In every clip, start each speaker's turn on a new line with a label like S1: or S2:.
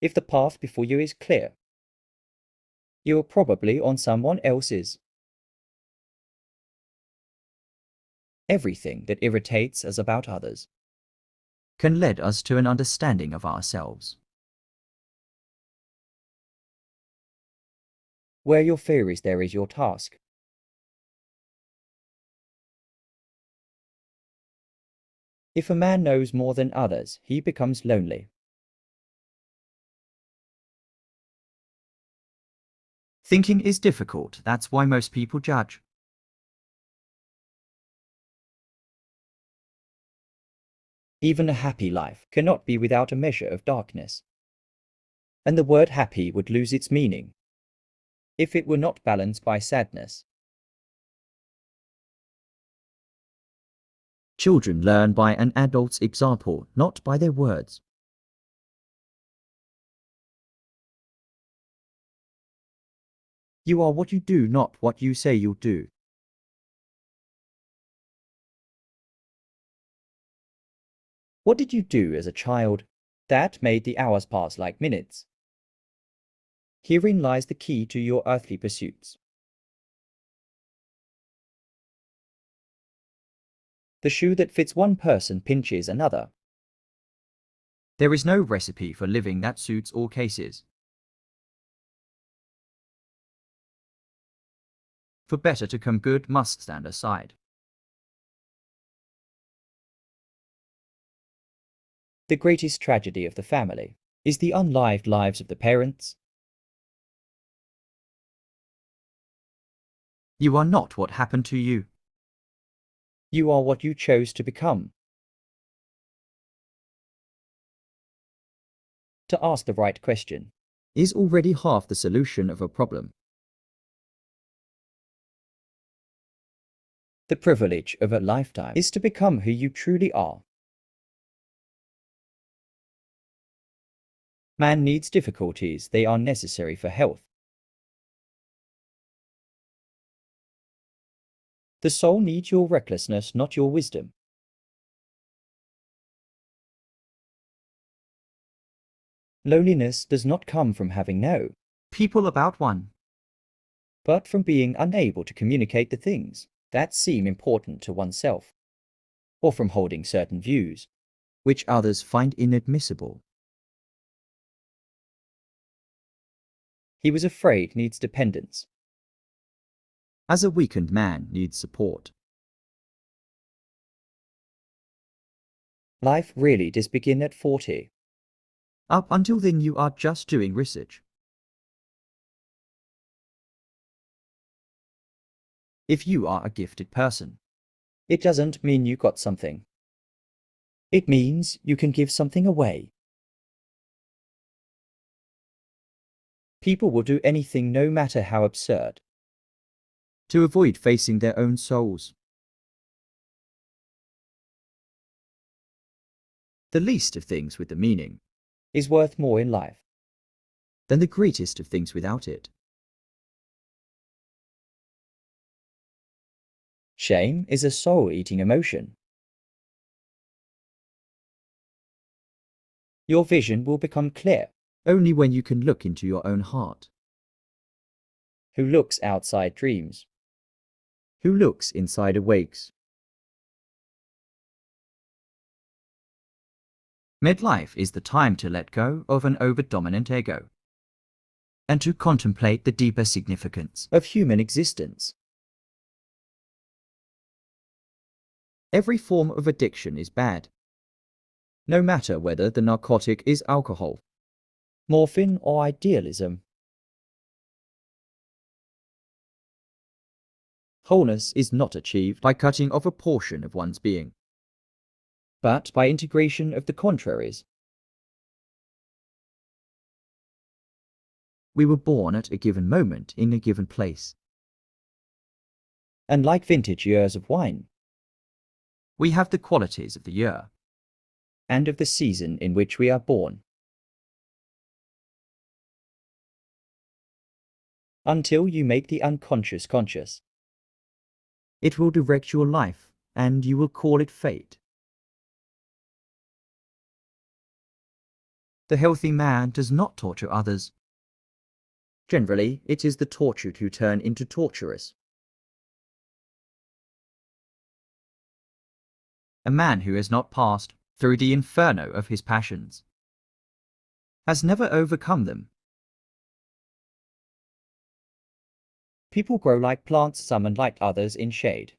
S1: If the path before you is clear, you are probably on someone else's. Everything that irritates us about others can lead us to an understanding of ourselves. Where your fear is, there is your task. If a man knows more than others, he becomes lonely. Thinking is difficult, that's why most people judge. Even a happy life cannot be without a measure of darkness. And the word happy would lose its meaning if it were not balanced by sadness. Children learn by an adult's example, not by their words. You are what you do, not what you say you'll do. What did you do as a child that made the hours pass like minutes? Herein lies the key to your earthly pursuits. The shoe that fits one person pinches another. There is no recipe for living that suits all cases. For better to come, good must stand aside. The greatest tragedy of the family is the unlived lives of the parents. You are not what happened to you. You are what you chose to become. To ask the right question is already half the solution of a problem. The privilege of a lifetime is to become who you truly are. Man needs difficulties, they are necessary for health. The soul needs your recklessness, not your wisdom. Loneliness does not come from having no people about one, but from being unable to communicate the things that seem important to oneself, or from holding certain views which others find inadmissible. He was afraid needs dependence, as a weakened man needs support. Life really does begin at 40. Up until then you are just doing research. If you are a gifted person, it doesn't mean you got something. It means you can give something away. People will do anything, no matter how absurd, to avoid facing their own souls. The least of things with the meaning is worth more in life than the greatest of things without it. Shame is a soul-eating emotion. Your vision will become clear only when you can look into your own heart. Who looks outside dreams? Who looks inside awakes? Midlife is the time to let go of an over-dominant ego and to contemplate the deeper significance of human existence. Every form of addiction is bad, no matter whether the narcotic is alcohol, morphine, or idealism. Wholeness is not achieved by cutting off a portion of one's being, but by integration of the contraries. We were born at a given moment in a given place. And like vintage years of wine, we have the qualities of the year and of the season in which we are born. Until you make the unconscious conscious, it will direct your life, and you will call it fate. The healthy man does not torture others. Generally, it is the tortured who turn into torturers. A man who has not passed through the inferno of his passions has never overcome them. People grow like plants, some unlike others in shade.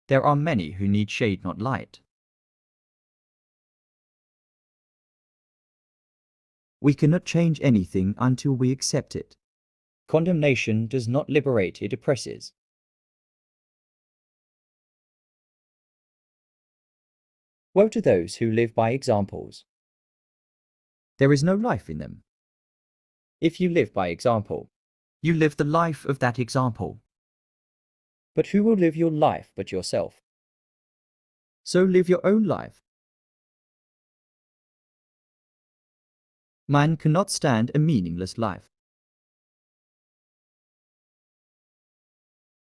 S1: There are many who need shade, not light. We cannot change anything until we accept it. Condemnation does not liberate, it oppresses. Woe to those who live by examples. There is no life in them. If you live by example, you live the life of that example. But who will live your life but yourself? So live your own life. Man cannot stand a meaningless life.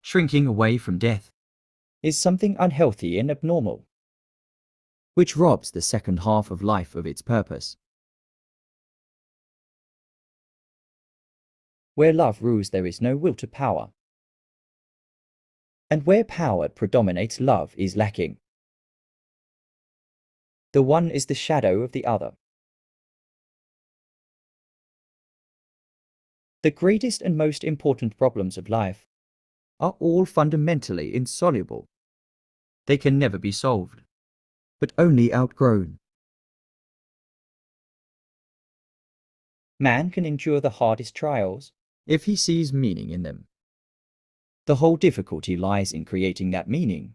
S1: Shrinking away from death is something unhealthy and abnormal, which robs the second half of life of its purpose. Where love rules, there is no will to power. And where power predominates, love is lacking. The one is the shadow of the other. The greatest and most important problems of life are all fundamentally insoluble. They can never be solved, but only outgrown. Man can endure the hardest trials if he sees meaning in them. The whole difficulty lies in creating that meaning.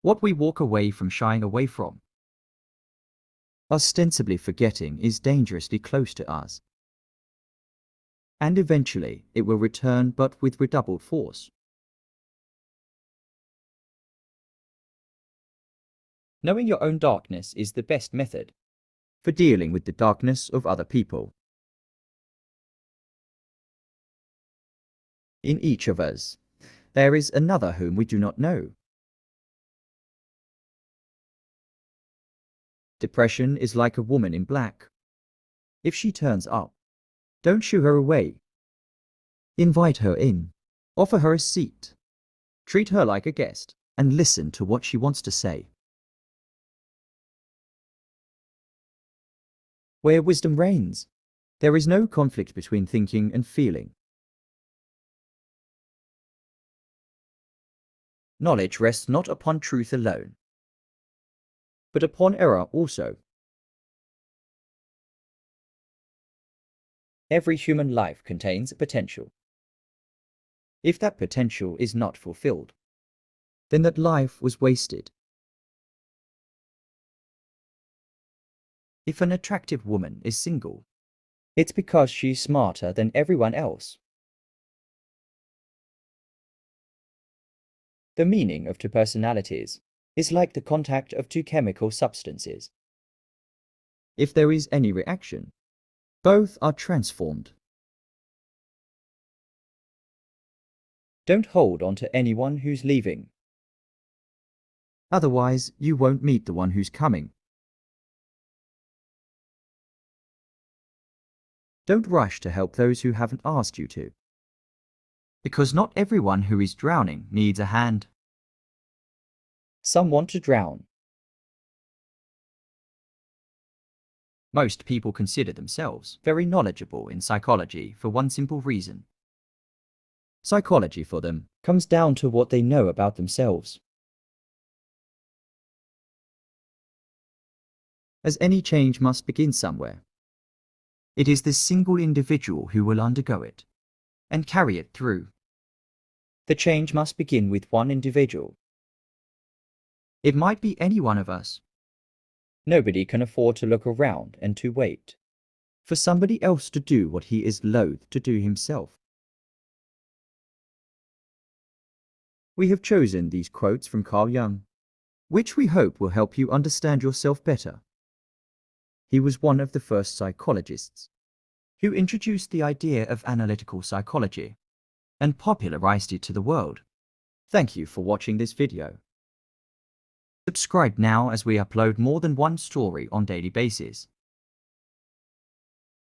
S1: What we walk away from, shying away from, ostensibly forgetting, is dangerously close to us. And eventually it will return, but with redoubled force. Knowing your own darkness is the best method for dealing with the darkness of other people. In each of us, there is another whom we do not know. Depression is like a woman in black. If she turns up, don't shoo her away. Invite her in, offer her a seat, treat her like a guest, and listen to what she wants to say. Where wisdom reigns, there is no conflict between thinking and feeling. Knowledge rests not upon truth alone, but upon error also. Every human life contains a potential. If that potential is not fulfilled, then that life was wasted. If an attractive woman is single, it's because she's smarter than everyone else. The meaning of two personalities is like the contact of two chemical substances. If there is any reaction, both are transformed. Don't hold on to anyone who's leaving. Otherwise, you won't meet the one who's coming. Don't rush to help those who haven't asked you to, because not everyone who is drowning needs a hand. Some want to drown. Most people consider themselves very knowledgeable in psychology for one simple reason. Psychology for them comes down to what they know about themselves. As any change must begin somewhere, it is this single individual who will undergo it and carry it through. The change must begin with one individual. It might be any one of us. Nobody can afford to look around and to wait for somebody else to do what he is loath to do himself. We have chosen these quotes from Carl Jung, which we hope will help you understand yourself better. He was one of the first psychologists who introduced the idea of analytical psychology and popularized it to the world. Thank you for watching this video. Subscribe now as we upload more than one story on daily basis.